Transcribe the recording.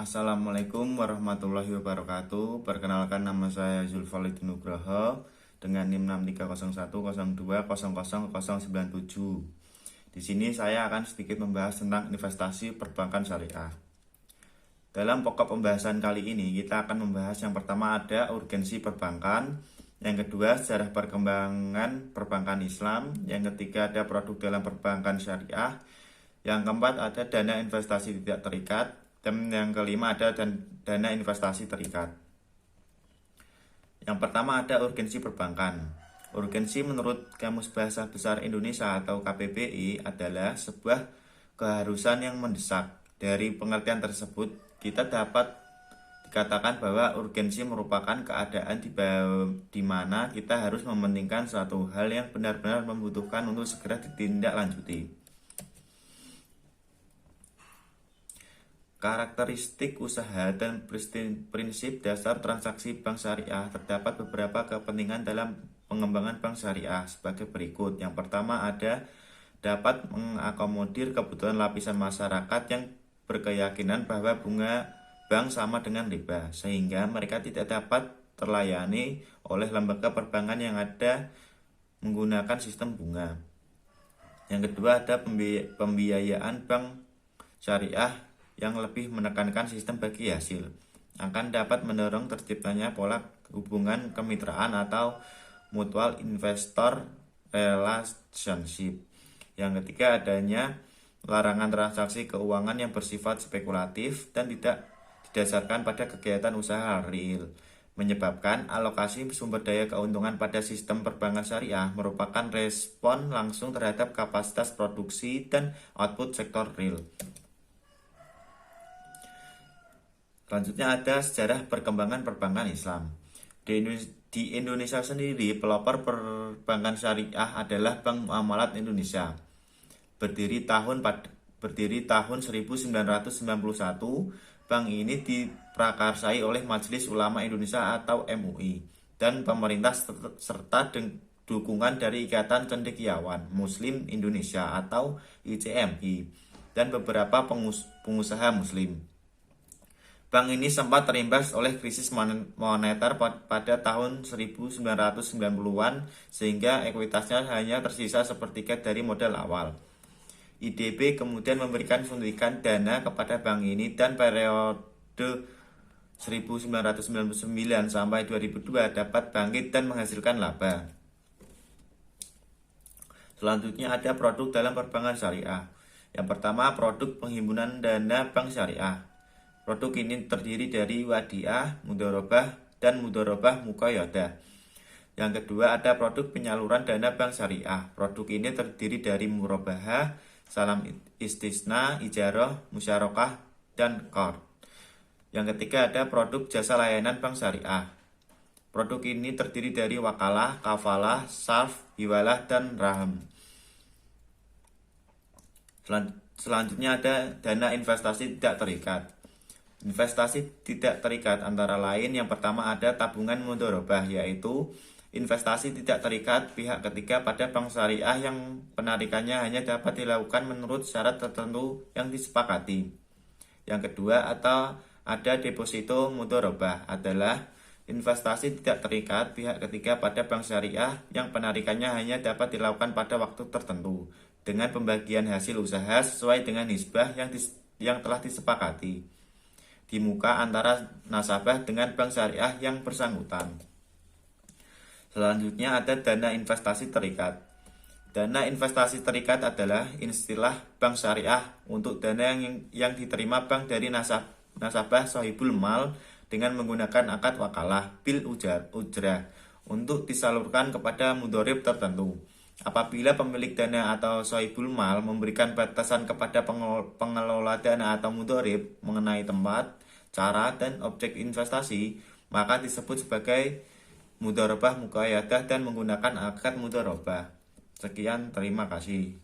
Assalamualaikum warahmatullahi wabarakatuh. Perkenalkan, nama saya Zulfalid Nugroho dengan NIM 630102000097. Di sini saya akan sedikit membahas tentang investasi perbankan syariah. Dalam pokok pembahasan kali ini kita akan membahas yang pertama ada urgensi perbankan, yang kedua sejarah perkembangan perbankan Islam, yang ketiga ada produk dalam perbankan syariah, yang keempat ada dana investasi tidak terikat, dan yang kelima ada dana investasi terikat. Yang pertama ada urgensi perbankan. Urgensi menurut Kamus Bahasa Besar Indonesia atau KBBI adalah sebuah keharusan yang mendesak. Dari pengertian tersebut, kita dapat dikatakan bahwa urgensi merupakan keadaan di mana kita harus mementingkan suatu hal yang benar-benar membutuhkan untuk segera ditindaklanjuti. Karakteristik usaha dan prinsip dasar transaksi bank syariah. Terdapat beberapa kepentingan dalam pengembangan bank syariah sebagai berikut. Yang pertama ada dapat mengakomodir kebutuhan lapisan masyarakat yang berkeyakinan bahwa bunga bank sama dengan riba, sehingga mereka tidak dapat terlayani oleh lembaga perbankan yang ada menggunakan sistem bunga. Yang kedua ada pembiayaan bank syariah yang lebih menekankan sistem bagi hasil, akan dapat mendorong terciptanya pola hubungan kemitraan atau mutual investor relationship. Yang ketiga adanya larangan transaksi keuangan yang bersifat spekulatif dan tidak didasarkan pada kegiatan usaha real, menyebabkan alokasi sumber daya keuntungan pada sistem perbankan syariah merupakan respon langsung terhadap kapasitas produksi dan output sektor real. Selanjutnya ada sejarah perkembangan perbankan Islam. Di Indonesia sendiri, pelopor perbankan syariah adalah Bank Muamalat Indonesia. Berdiri tahun 1991, bank ini diprakarsai oleh Majelis Ulama Indonesia atau MUI dan pemerintah serta dukungan dari Ikatan Cendekiawan Muslim Indonesia atau ICMI dan beberapa pengusaha muslim. Bank ini sempat terimbas oleh krisis moneter pada tahun 1990-an sehingga ekuitasnya hanya tersisa sepertiga dari modal awal. IDB kemudian memberikan suntikan dana kepada bank ini dan periode 1999 sampai 2002 dapat bangkit dan menghasilkan laba. Selanjutnya ada produk dalam perbankan syariah. Yang pertama produk penghimpunan dana bank syariah. Produk ini terdiri dari wadiah, mudharabah, dan mudharabah muqayyadah. Yang kedua ada produk penyaluran dana bank syariah. Produk ini terdiri dari murabahah, salam istisna, ijarah, musyarakah, dan qard. Yang ketiga ada produk jasa layanan bank syariah. Produk ini terdiri dari wakalah, kafalah, sarf, hiwalah, dan raham. Selanjutnya ada dana investasi tidak terikat. Investasi tidak terikat antara lain yang pertama ada tabungan mudharabah, yaitu investasi tidak terikat pihak ketiga pada bank syariah yang penarikannya hanya dapat dilakukan menurut syarat tertentu yang disepakati. Yang kedua ada deposito mudharabah adalah investasi tidak terikat pihak ketiga pada bank syariah yang penarikannya hanya dapat dilakukan pada waktu tertentu dengan pembagian hasil usaha sesuai dengan nisbah yang telah disepakati di muka antara nasabah dengan bank syariah yang bersangkutan. Selanjutnya ada dana investasi terikat. Dana investasi terikat adalah istilah bank syariah untuk dana yang diterima bank dari nasabah sahibul mal dengan menggunakan akad wakalah bil ujrah untuk disalurkan kepada mudharib tertentu. Apabila pemilik dana atau sahibul mal memberikan batasan kepada pengelola dana atau mudharib mengenai tempat, cara, dan objek investasi, maka disebut sebagai mudharabah muqayyadah dan menggunakan akad mudharabah. Sekian, terima kasih.